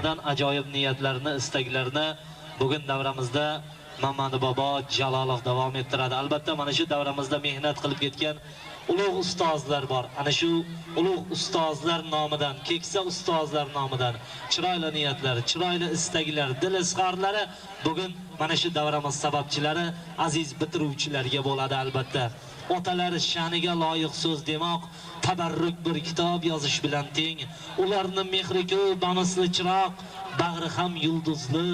nomidan ajoyib niyatlarni, istaklarini bugun davramizda Mamadi bobo Jalolov davom ettiradi. Albatta mana shu davramizda mehnat qilib ketgan ulug' ustozlar bor. Ana shu ulug' ustozlar nomidan, keksa ustozlar nomidan chiroyli niyatlar, chiroyli istaklar, dil izhorlari bugun mana shu davramiz sababchilari, aziz bitiruvchilarga bo'ladi albatta. Otalar sha'niga loyiq so'z demoq, tabarruk bir kitob yozish bilan teng. Ularning mehri ko'p, nomusli chiroq, bag'ri ham yulduzli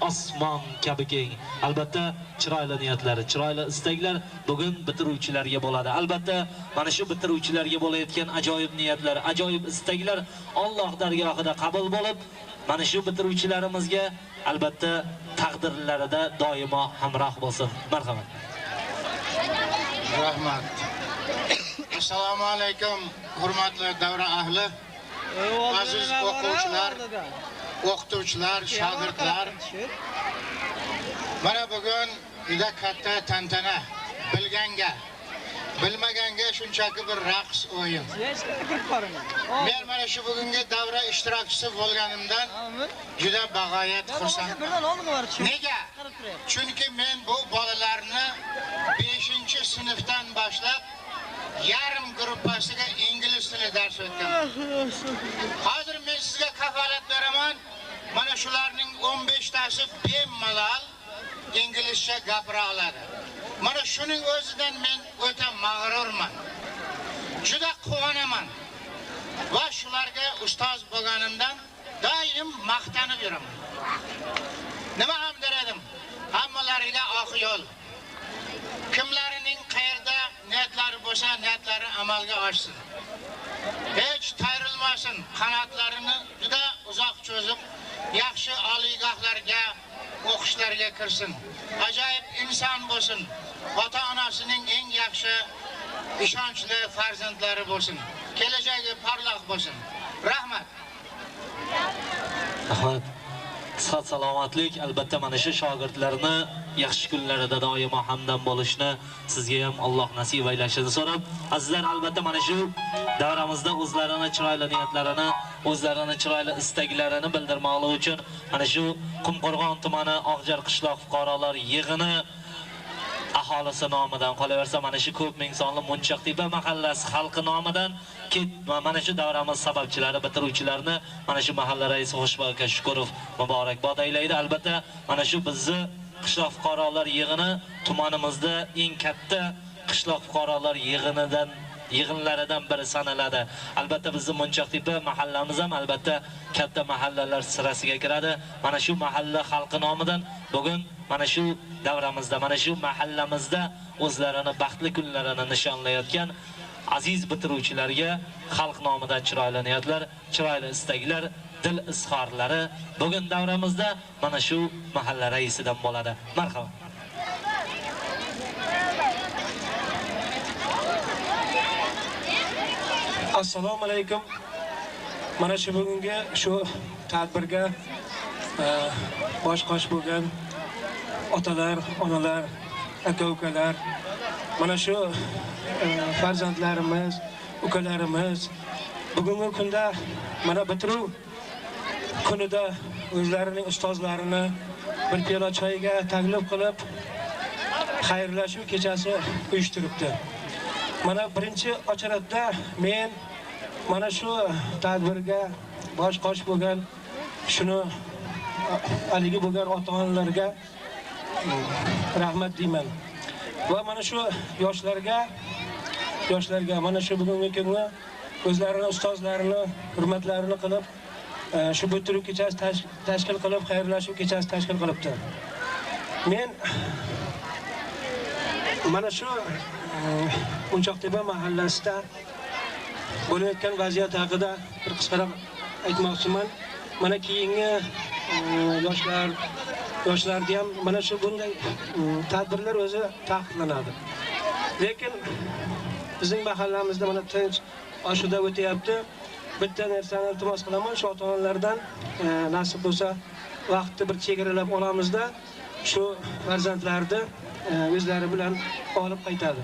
osmon kabi keng. Albatta chiroyli niyatlar, chiroyli istaklar bugun bitiruvchilarga bo'ladi. Albatta mana shu bitiruvchilarga bo'layotgan ajoyib niyatlar, ajoyib istaklar Alloh dargohida qabul bo'lib, mana shu bitiruvchilarimizga albatta taqdirlarida doimo hamroh bo'lsin. Marhamat. Rahmat. Assalomu alaykum, hurmatli davra ahli, aziz o'quvchilar, o'qituvchilar, shogirdlar. Mana bugun juda katta tantana, bilganga, bilmaganga shunchaki bir raqs o'yin. Men mana shu bugungi davra ishtirokchisi bo'lganimdan juda bag'oyat xursandman. Nega? Chunki men bu bolalarni 5-sinfdan boshlab yarim gruppasiga ingliz tili dars o'tganman. Hozir men sizga kafolat beraman, mana shularning 15tasi bemalol inglizcha gapira oladi. Mana shuning o'zidan men o'ta mag'rurman. Juda quvonaman. Va shularga ustoz bo'lganimdan doim maqtanib yuraman. Nima ham deradim? Hammalariga oq yo'l. Kimlarining qayerda niyatlari bo'lsa, niyatlari amalga oshsin. Hech tayrilmasin, qanotlarini juda uzoq cho'zib, yaxshi oliygohlarga, o'qishlarga kirsin. Ajoyib inson bo'lsin. Ota-onasining eng yaxshi ishonchli farzandlari bo'lsin. Kelajagi porloq bo'lsin. Rahmat. Rahmat. Sihat salomatlik, albatta mana shu shogirdlarni yaxshi kunlarida doimo hamdam bo'lishni sizga ham Alloh nasib aylashini so'rab, azizlar albatta mana shu davramizda o'zlarini chiroyli niyatlarini, o'zlarini chiroyli istaklarini bildirmoqlik uchun mana shu Qumqo'rg'on tumani Oqjar qishloq fuqarolar yig'ini aholisi nomidan, qolaversa mana shu ko'p ming sonli Munchoqtepa mahallasi xalqi nomidan mana shu davramiz sababchilari, bitiruvchilarni mana shu mahalla raisi Xushbo'y aka Shukurov muborakbod aylaydi. Albatta mana shu bizni qishloq fuqarolar yig'ini tumanimizda eng katta qishloq fuqarolar yig'inlaridan biri sanaladi. Albatta bizning Munchoqtepa mahallamiz ham albatta katta mahallalar sirasiga kiradi. Mana shu mahalla xalqi nomidan bugun mana shu davramizda, mana shu mahallamizda o'zlarini baxtli kunlarini nishonlayotgan aziz bitiruvchilarga xalq nomidan chiroyli niyatlar, chiroyli istaklar, dil izhorlari bugun davramizda mana shu mahalla raisidan bo'ladi. Marhamat. Assalomu alaykum. Mana shu bugungi shu tadbirga bosh-qosh bo'lgan otalar, onalar, aka-ukalar, mana shu farzandlarimiz, ukalarimiz bugungi kunda mana bitiruv kunida o'zlarining ustozlarini bir piyola choyga taklif qilib xayrlashuv kechasi uyushtiribdi. Mana birinchi ochiratda men mana shu tadbirga bosh-qosh bo'lgan shuni haligi bo'lgan ota-onalarga rahmat deyman. Va mana shu yoshlarga mana shu bugungi kunda o'zlarining ustozlarini hurmatlarini qilib shu bitiruv kechasi tashkil qilib, xayrlashuv kechasi tashkil qilibdi. Men mana shu Munchoqtepa mahallasida bo'layotgan vaziyat haqida bir qisqaroq aytmoqchiman. Mana keyingi yoshlarda ham mana shu bunday tadbirlar o'zi taqiqlanadi. Lekin bizning mahallamizda mana tinch oshuda o'tyapti. Bitta narsani iltimos qilaman, shu ota-onalardan nasib bo'lsa vaqtni bir chegaralab olamizda shu farzandlarni o'zlari bilan olib qaytadi.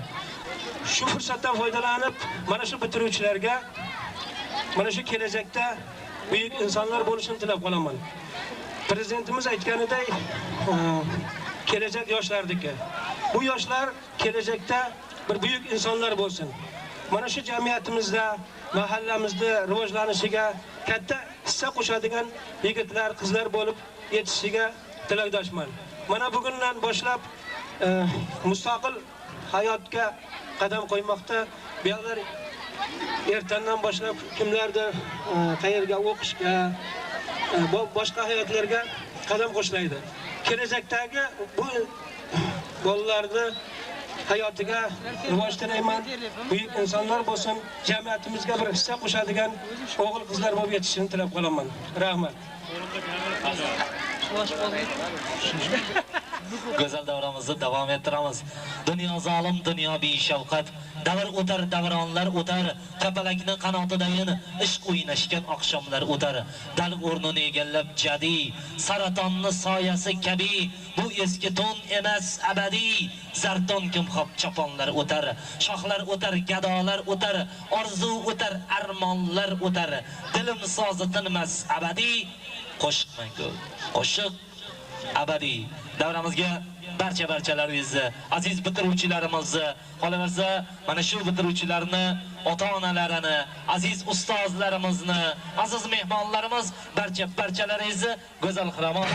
Shu fursatdan foydalanib mana shu bitiruvchilarga mana shu kelajakda buyuk insonlar bo'lishini tilab qolaman. Prezidentimiz aytganidek, kelajak yoshlardiki. Bu yoshlar kelajakda bir buyuk insonlar bo'lsin. Mana shu jamiyatimizda, mahallamizda rivojlanishiga katta hissa qo'shadigan yigitlar, qizlar bo'lib yetishishiga tilakdoshman. Mana bugundan boshlab mustaqil hayotga qadam qo'ymoqda. Bular ertandan boshlab kimlardir qayerga o'qishga, boshqa hayotlarga qadam qo'shlaydi. Kelajakdagi bu bolalarni hayotiga rivoj tilayman. Buyuk insonlar bo'lsin, jamiyatimizga bir hissa qo'shadigan o'g'il qizlar bo'lib yetishishini tilab qolaman. Rahmat. Go'zal davramizni davom ettiramiz. Dunyo zolim, dunyo beshafqat. Davr o'tar, davronlar o'tar. Kapalakni qanotidayin ishq o'ynashgan oqshomlar o'tar. Dal o'rnini egallab jadi, saratonni soyasi kabi. Bu eski to'n emas abadiy. Zarton kim xop choponlar o'tar. Shohlar o'tar, gadolar o'tar. Orzu o'tar, armonlar o'tar. Dilim sozi tinmas abadiy. Qo'shiq mangu. Qo'shiq abadiy. Davramizga barchalaringizni, aziz bitiruvchilarimizni, qolaversa mana shu bitiruvchilarni, ota-onalarini, aziz ustozlarimizni, aziz mehmonlarimiz, barchalaringizni go'zal xiromon.